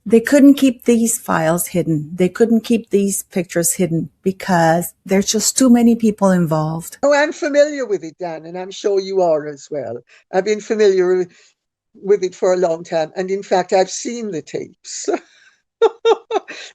They couldn't keep these files hidden. They couldn't keep these pictures hidden because there's just too many people involved. Oh, I'm familiar with it, Dan, and I'm sure you are as well. I've been familiar with it for a long time, and in fact, I've seen the tapes.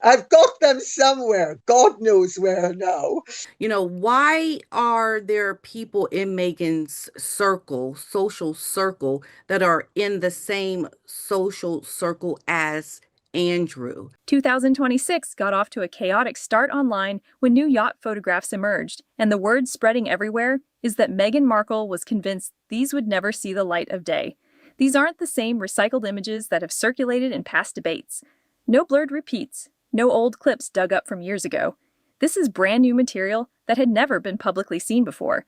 I've got them somewhere. God knows where now. Why are there people in Megan's circle, social circle, that are in the same social circle as Andrew? 2026 got off to a chaotic start online when new yacht photographs emerged, and the word spreading everywhere is that Meghan Markle was convinced these would never see the light of day. These aren't the same recycled images that have circulated in past debates. No blurred repeats, no old clips dug up from years ago. This is brand new material that had never been publicly seen before.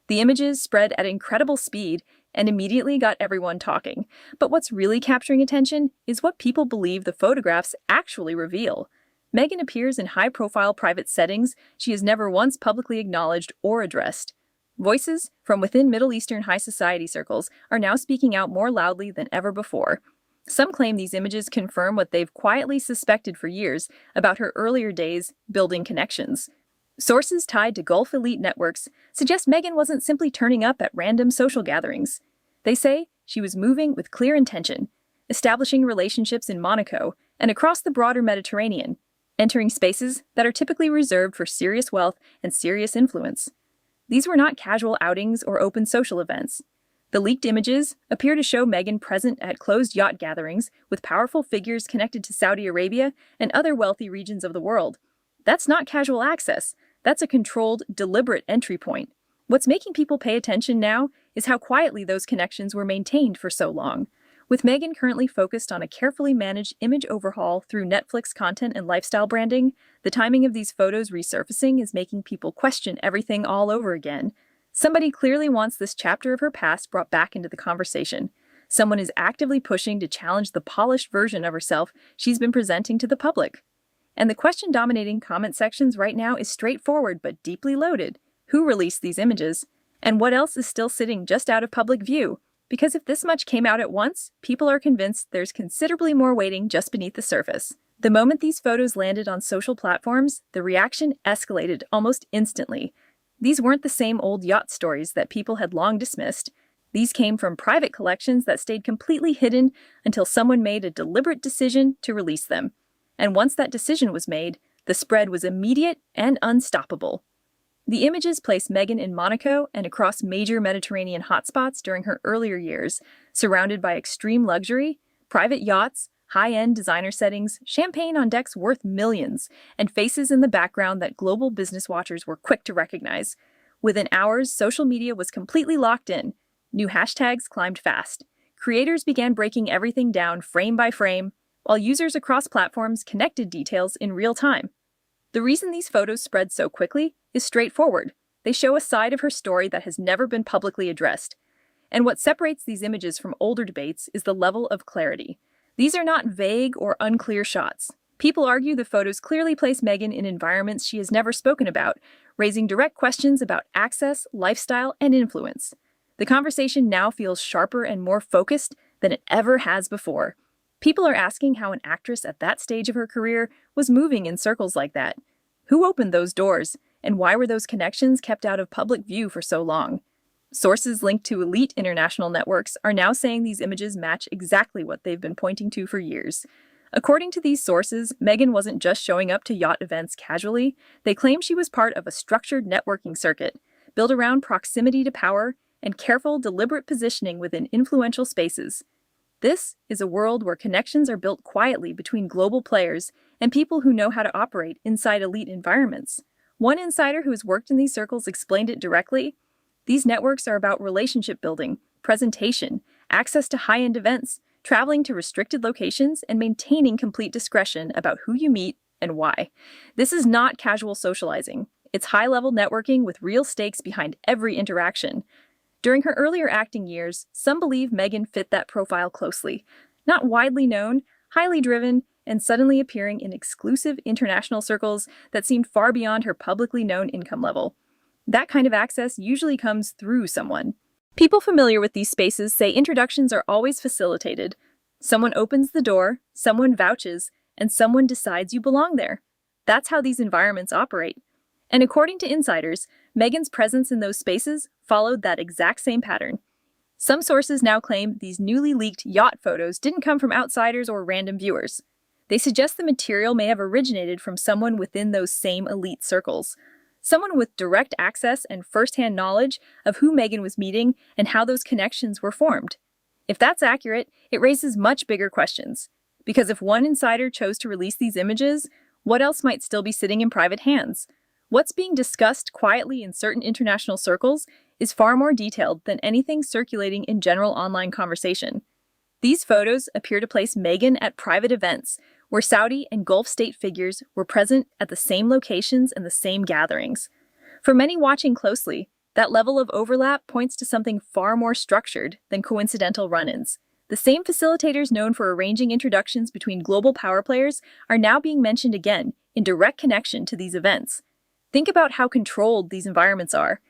The images spread at incredible speed and immediately got everyone talking. But what's really capturing attention is what people believe the photographs actually reveal. Meghan appears in high-profile private settings she has never once publicly acknowledged or addressed. Voices from within Middle Eastern high society circles are now speaking out more loudly than ever before. Some claim these images confirm what they've quietly suspected for years about her earlier days building connections. Sources tied to Gulf elite networks suggest Meghan wasn't simply turning up at random social gatherings. They say she was moving with clear intention, establishing relationships in Monaco and across the broader Mediterranean, entering spaces that are typically reserved for serious wealth and serious influence. These were not casual outings or open social events. The leaked images appear to show Meghan present at closed yacht gatherings with powerful figures connected to Saudi Arabia and other wealthy regions of the world. That's not casual access. That's a controlled, deliberate entry point. What's making people pay attention now is how quietly those connections were maintained for so long. With Meghan currently focused on a carefully managed image overhaul through Netflix content and lifestyle branding, the timing of these photos resurfacing is making people question everything all over again. Somebody clearly wants this chapter of her past brought back into the conversation. Someone is actively pushing to challenge the polished version of herself she's been presenting to the public. And the question dominating comment sections right now is straightforward but deeply loaded. Who released these images? And what else is still sitting just out of public view? Because if this much came out at once, people are convinced there's considerably more waiting just beneath the surface. The moment these photos landed on social platforms, the reaction escalated almost instantly. These weren't the same old yacht stories that people had long dismissed. These came from private collections that stayed completely hidden until someone made a deliberate decision to release them. And once that decision was made, the spread was immediate and unstoppable. The images place Meghan in Monaco and across major Mediterranean hotspots during her earlier years, surrounded by extreme luxury, private yachts, high-end designer settings, champagne on decks worth millions, and faces in the background that global business watchers were quick to recognize. Within hours, social media was completely locked in. New hashtags climbed fast. Creators began breaking everything down frame by frame, while users across platforms connected details in real time. The reason these photos spread so quickly is straightforward. They show a side of her story that has never been publicly addressed. And what separates these images from older debates is the level of clarity. These are not vague or unclear shots. People argue the photos clearly place Meghan in environments she has never spoken about, raising direct questions about access, lifestyle, and influence. The conversation now feels sharper and more focused than it ever has before. People are asking how an actress at that stage of her career was moving in circles like that. Who opened those doors, and why were those connections kept out of public view for so long? Sources linked to elite international networks are now saying these images match exactly what they've been pointing to for years. According to these sources, Meghan wasn't just showing up to yacht events casually. They claim she was part of a structured networking circuit, built around proximity to power and careful, deliberate positioning within influential spaces. This is a world where connections are built quietly between global players and people who know how to operate inside elite environments. One insider who has worked in these circles explained it directly. These networks are about relationship building, presentation, access to high-end events, traveling to restricted locations, and maintaining complete discretion about who you meet and why. This is not casual socializing. It's high-level networking with real stakes behind every interaction. During her earlier acting years, some believe Meghan fit that profile closely. Not widely known, highly driven, and suddenly appearing in exclusive international circles that seemed far beyond her publicly known income level. That kind of access usually comes through someone. People familiar with these spaces say introductions are always facilitated. Someone opens the door, someone vouches, and someone decides you belong there. That's how these environments operate. And according to insiders, Meghan's presence in those spaces followed that exact same pattern. Some sources now claim these newly leaked yacht photos didn't come from outsiders or random viewers. They suggest the material may have originated from someone within those same elite circles. Someone with direct access and first-hand knowledge of who Meghan was meeting and how those connections were formed. If that's accurate, it raises much bigger questions. Because if one insider chose to release these images, what else might still be sitting in private hands? What's being discussed quietly in certain international circles is far more detailed than anything circulating in general online conversation. These photos appear to place Meghan at private events, where Saudi and Gulf state figures were present at the same locations and the same gatherings. For many watching closely, that level of overlap points to something far more structured than coincidental run-ins. The same facilitators known for arranging introductions between global power players are now being mentioned again in direct connection to these events. Think about how controlled these environments are.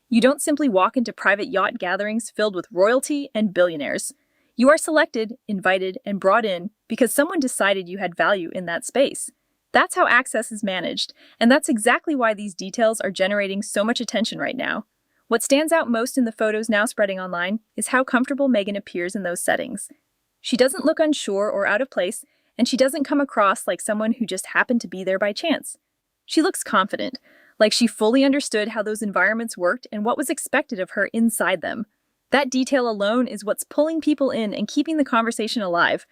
You don't simply walk into private yacht gatherings filled with royalty and billionaires. You are selected, invited, and brought in because someone decided you had value in that space. That's how access is managed, and that's exactly why these details are generating so much attention right now. What stands out most in the photos now spreading online is how comfortable Meghan appears in those settings. She doesn't look unsure or out of place, and she doesn't come across like someone who just happened to be there by chance. She looks confident, like she fully understood how those environments worked and what was expected of her inside them. That detail alone is what's pulling people in and keeping the conversation alive.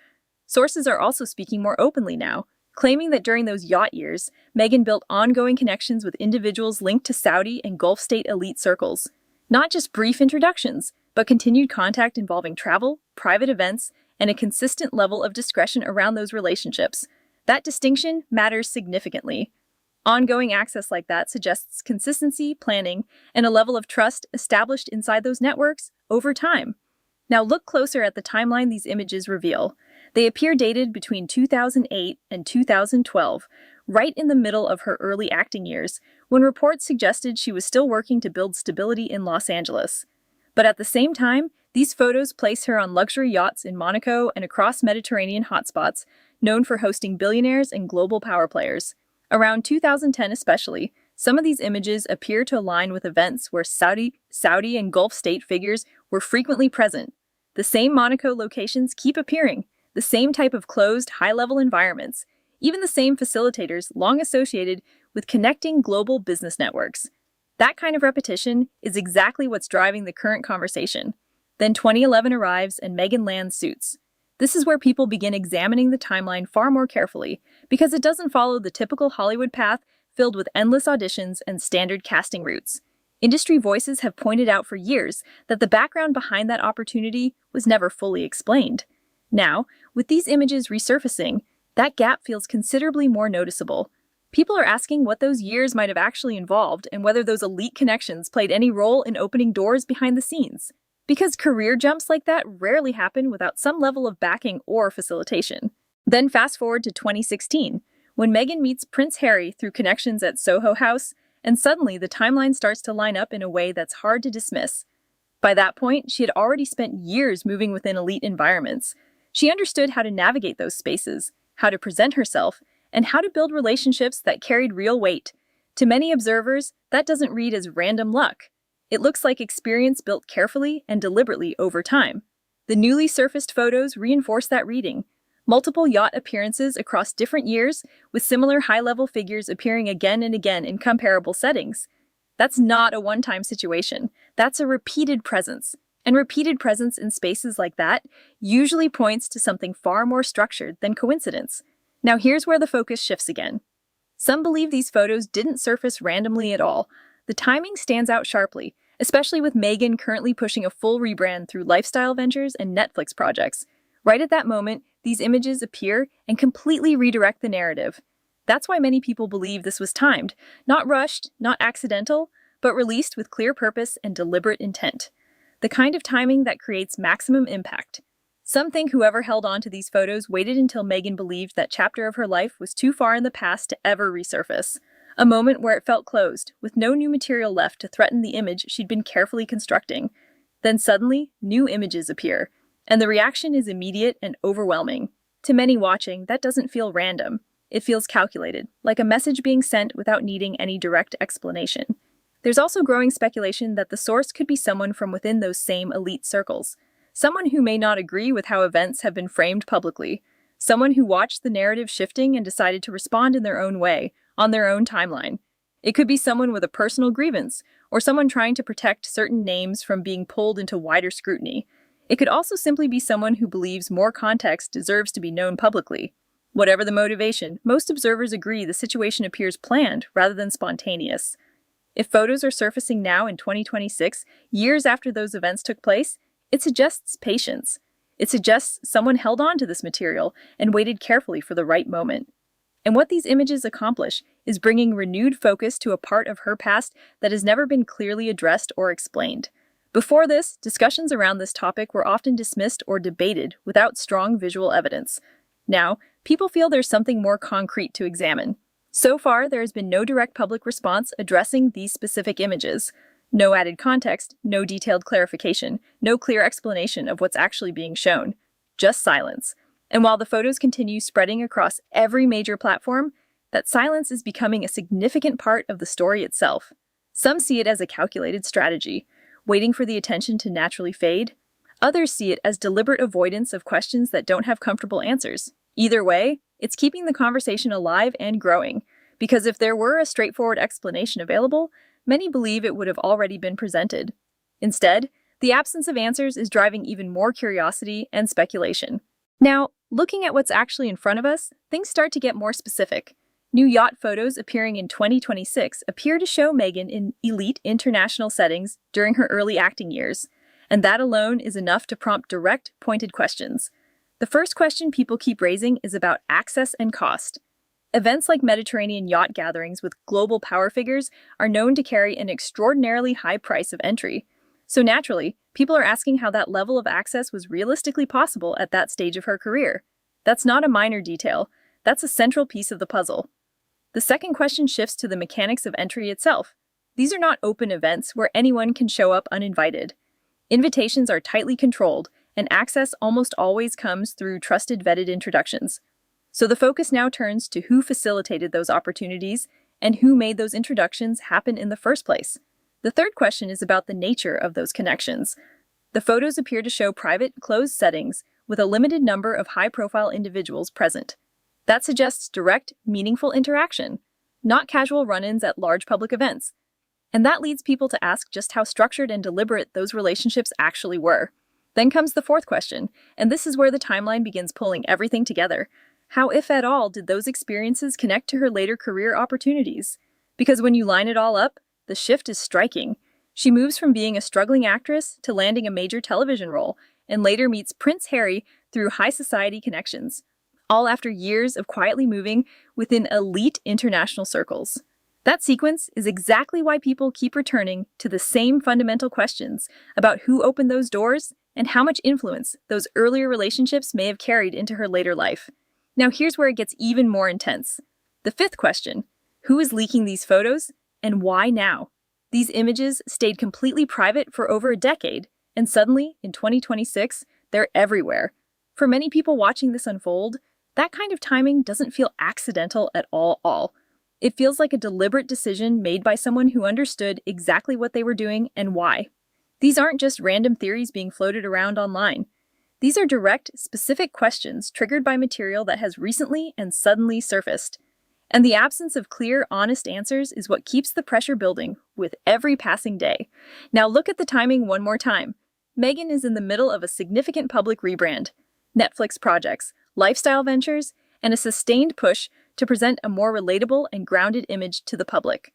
Sources are also speaking more openly now, claiming that during those yacht years, Meghan built ongoing connections with individuals linked to Saudi and Gulf state elite circles. Not just brief introductions, but continued contact involving travel, private events, and a consistent level of discretion around those relationships. That distinction matters significantly. Ongoing access like that suggests consistency, planning, and a level of trust established inside those networks over time. Now look closer at the timeline these images reveal. They appear dated between 2008 and 2012, right in the middle of her early acting years, when reports suggested she was still working to build stability in Los Angeles. But at the same time, these photos place her on luxury yachts in Monaco and across Mediterranean hotspots, known for hosting billionaires and global power players. Around 2010 especially, some of these images appear to align with events where Saudi and Gulf state figures were frequently present. The same Monaco locations keep appearing, the same type of closed, high-level environments, even the same facilitators long associated with connecting global business networks. That kind of repetition is exactly what's driving the current conversation. Then 2011 arrives and Meghan lands Suits. This is where people begin examining the timeline far more carefully, because it doesn't follow the typical Hollywood path filled with endless auditions and standard casting routes. Industry voices have pointed out for years that the background behind that opportunity was never fully explained. Now, with these images resurfacing, that gap feels considerably more noticeable. People are asking what those years might have actually involved and whether those elite connections played any role in opening doors behind the scenes. Because career jumps like that rarely happen without some level of backing or facilitation. Then fast forward to 2016, when Meghan meets Prince Harry through connections at Soho House, and suddenly the timeline starts to line up in a way that's hard to dismiss. By that point, she had already spent years moving within elite environments. She understood how to navigate those spaces, how to present herself, and how to build relationships that carried real weight. To many observers, that doesn't read as random luck. It looks like experience built carefully and deliberately over time. The newly surfaced photos reinforce that reading. Multiple yacht appearances across different years, with similar high-level figures appearing again and again in comparable settings. That's not a one-time situation. That's a repeated presence. And repeated presence in spaces like that usually points to something far more structured than coincidence. Now here's where the focus shifts again. Some believe these photos didn't surface randomly at all. The timing stands out sharply, especially with Meghan currently pushing a full rebrand through lifestyle ventures and Netflix projects. Right at that moment, these images appear and completely redirect the narrative. That's why many people believe this was timed, not rushed, not accidental, but released with clear purpose and deliberate intent. The kind of timing that creates maximum impact. Some think whoever held on to these photos waited until Meghan believed that chapter of her life was too far in the past to ever resurface. A moment where it felt closed, with no new material left to threaten the image she'd been carefully constructing. Then suddenly, new images appear. And the reaction is immediate and overwhelming. To many watching, that doesn't feel random. It feels calculated, like a message being sent without needing any direct explanation. There's also growing speculation that the source could be someone from within those same elite circles. Someone who may not agree with how events have been framed publicly. Someone who watched the narrative shifting and decided to respond in their own way, on their own timeline. It could be someone with a personal grievance, or someone trying to protect certain names from being pulled into wider scrutiny. It could also simply be someone who believes more context deserves to be known publicly. Whatever the motivation, most observers agree the situation appears planned rather than spontaneous. If photos are surfacing now in 2026, years after those events took place, it suggests patience. It suggests someone held on to this material and waited carefully for the right moment. And what these images accomplish is bringing renewed focus to a part of her past that has never been clearly addressed or explained. Before this, discussions around this topic were often dismissed or debated without strong visual evidence. Now, people feel there's something more concrete to examine. So far, there has been no direct public response addressing these specific images. No added context, no detailed clarification, no clear explanation of what's actually being shown. Just silence. And while the photos continue spreading across every major platform, that silence is becoming a significant part of the story itself. Some see it as a calculated strategy, waiting for the attention to naturally fade. Others see it as deliberate avoidance of questions that don't have comfortable answers. Either way, it's keeping the conversation alive and growing, because if there were a straightforward explanation available, many believe it would have already been presented. Instead, the absence of answers is driving even more curiosity and speculation. Now, looking at what's actually in front of us, things start to get more specific. New yacht photos appearing in 2026 appear to show Meghan in elite international settings during her early acting years, and that alone is enough to prompt direct, pointed questions. The first question people keep raising is about access and cost. Events like Mediterranean yacht gatherings with global power figures are known to carry an extraordinarily high price of entry. So naturally, people are asking how that level of access was realistically possible at that stage of her career. That's not a minor detail. That's a central piece of the puzzle. The second question shifts to the mechanics of entry itself. These are not open events where anyone can show up uninvited. Invitations are tightly controlled, and access almost always comes through trusted, vetted introductions. So the focus now turns to who facilitated those opportunities and who made those introductions happen in the first place. The third question is about the nature of those connections. The photos appear to show private, closed settings with a limited number of high-profile individuals present. That suggests direct, meaningful interaction, not casual run-ins at large public events. And that leads people to ask just how structured and deliberate those relationships actually were. Then comes the fourth question, and this is where the timeline begins pulling everything together. How, if at all, did those experiences connect to her later career opportunities? Because when you line it all up, the shift is striking. She moves from being a struggling actress to landing a major television role, and later meets Prince Harry through high society connections, all after years of quietly moving within elite international circles. That sequence is exactly why people keep returning to the same fundamental questions about who opened those doors and how much influence those earlier relationships may have carried into her later life. Now here's where it gets even more intense. The fifth question: who is leaking these photos and why now? These images stayed completely private for over a decade, and suddenly, in 2026, they're everywhere. For many people watching this unfold, that kind of timing doesn't feel accidental at all. It feels like a deliberate decision made by someone who understood exactly what they were doing and why. These aren't just random theories being floated around online. These are direct, specific questions triggered by material that has recently and suddenly surfaced. And the absence of clear, honest answers is what keeps the pressure building with every passing day. Now look at the timing one more time. Meghan is in the middle of a significant public rebrand, Netflix projects, lifestyle ventures, and a sustained push to present a more relatable and grounded image to the public.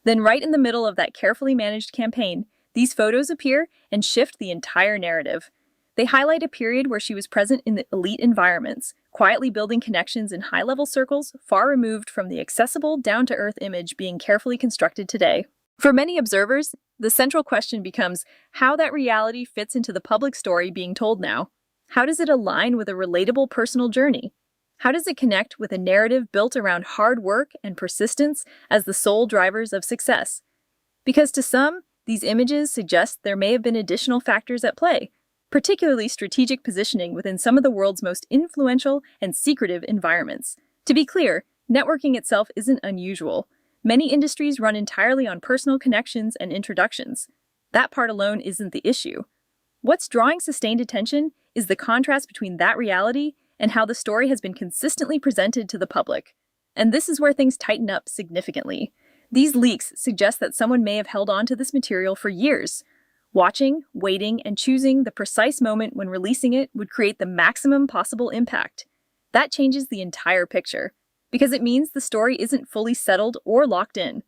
Then right in the middle of that carefully managed campaign, these photos appear and shift the entire narrative. They highlight a period where she was present in the elite environments, quietly building connections in high-level circles far removed from the accessible, down-to-earth image being carefully constructed today. For many observers, the central question becomes how that reality fits into the public story being told now. How does it align with a relatable personal journey? How does it connect with a narrative built around hard work and persistence as the sole drivers of success? Because to some, these images suggest there may have been additional factors at play. particularly strategic positioning within some of the world's most influential and secretive environments. To be clear, networking itself isn't unusual. Many industries run entirely on personal connections and introductions. That part alone isn't the issue. What's drawing sustained attention is the contrast between that reality and how the story has been consistently presented to the public. And this is where things tighten up significantly. These leaks suggest that someone may have held on to this material for years. Watching, waiting, and choosing the precise moment when releasing it would create the maximum possible impact. That changes the entire picture, because it means the story isn't fully settled or locked in.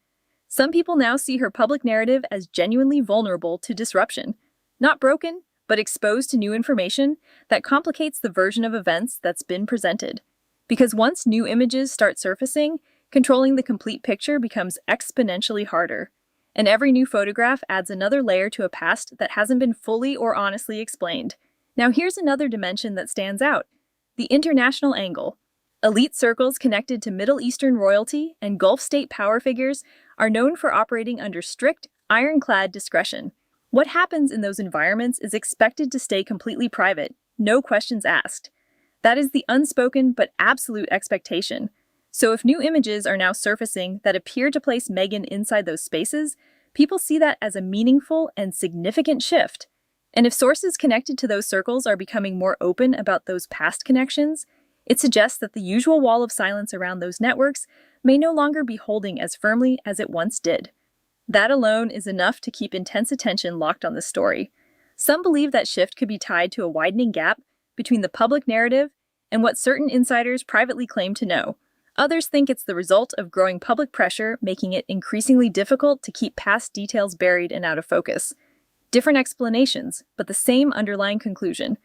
Some people now see her public narrative as genuinely vulnerable to disruption. Not broken, but exposed to new information that complicates the version of events that's been presented. Because once new images start surfacing, controlling the complete picture becomes exponentially harder. And every new photograph adds another layer to a past that hasn't been fully or honestly explained. Now here's another dimension that stands out: the international angle. Elite circles connected to Middle Eastern royalty and Gulf state power figures are known for operating under strict, ironclad discretion. What happens in those environments is expected to stay completely private, no questions asked. That is the unspoken but absolute expectation. So if new images are now surfacing that appear to place Meghan inside those spaces, people see that as a meaningful and significant shift. And if sources connected to those circles are becoming more open about those past connections, it suggests that the usual wall of silence around those networks may no longer be holding as firmly as it once did. That alone is enough to keep intense attention locked on the story. Some believe that shift could be tied to a widening gap between the public narrative and what certain insiders privately claim to know. Others think it's the result of growing public pressure, making it increasingly difficult to keep past details buried and out of focus. Different explanations, but the same underlying conclusion.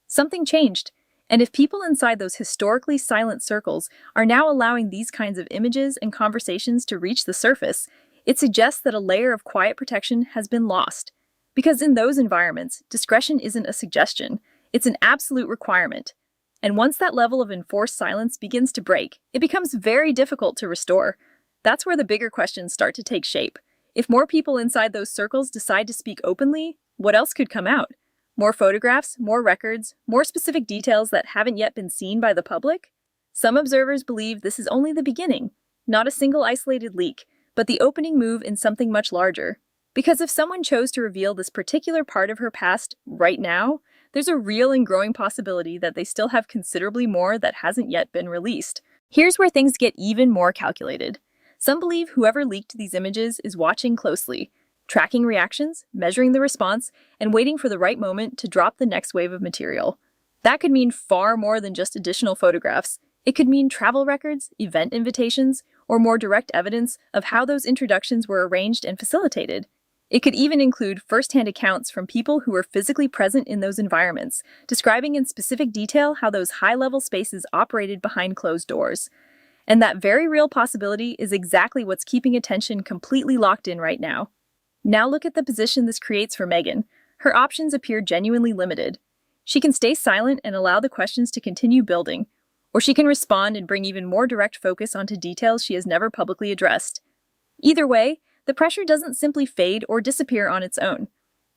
Something changed, and if people inside those historically silent circles are now allowing these kinds of images and conversations to reach the surface, it suggests that a layer of quiet protection has been lost. Because in those environments, discretion isn't a suggestion, it's an absolute requirement. And once that level of enforced silence begins to break, it becomes very difficult to restore. That's where the bigger questions start to take shape. If more people inside those circles decide to speak openly, what else could come out? More photographs, more records, more specific details that haven't yet been seen by the public? Some observers believe this is only the beginning, not a single isolated leak, but the opening move in something much larger. Because if someone chose to reveal this particular part of her past right now, there's a real and growing possibility that they still have considerably more that hasn't yet been released. Here's where things get even more calculated. Some believe whoever leaked these images is watching closely, tracking reactions, measuring the response, and waiting for the right moment to drop the next wave of material. That could mean far more than just additional photographs. It could mean travel records, event invitations, or more direct evidence of how those introductions were arranged and facilitated. It could even include first-hand accounts from people who were physically present in those environments, describing in specific detail how those high-level spaces operated behind closed doors. And that very real possibility is exactly what's keeping attention completely locked in right now. Now look at the position this creates for Meghan. Her options appear genuinely limited. She can stay silent and allow the questions to continue building, or she can respond and bring even more direct focus onto details she has never publicly addressed. Either way, the pressure doesn't simply fade or disappear on its own.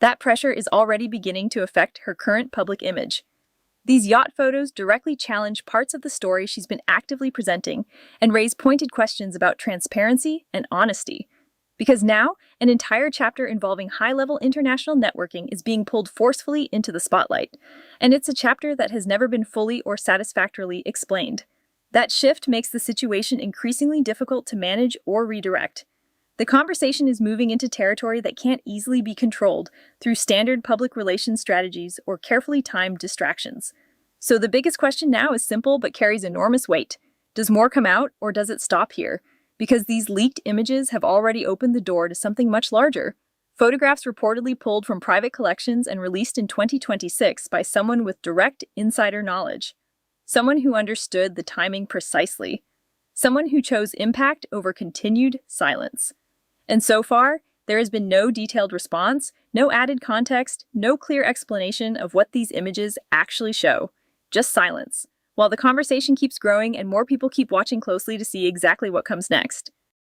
That pressure is already beginning to affect her current public image. These yacht photos directly challenge parts of the story she's been actively presenting and raise pointed questions about transparency and honesty. Because now, an entire chapter involving high-level international networking is being pulled forcefully into the spotlight, and it's a chapter that has never been fully or satisfactorily explained. That shift makes the situation increasingly difficult to manage or redirect. The conversation is moving into territory that can't easily be controlled through standard public relations strategies or carefully timed distractions. So the biggest question now is simple but carries enormous weight. Does more come out, or does it stop here? Because these leaked images have already opened the door to something much larger. Photographs reportedly pulled from private collections and released in 2026 by someone with direct insider knowledge. Someone who understood the timing precisely. Someone who chose impact over continued silence. And so far, there has been no detailed response, no added context, no clear explanation of what these images actually show. Just silence, while the conversation keeps growing and more people keep watching closely to see exactly what comes next.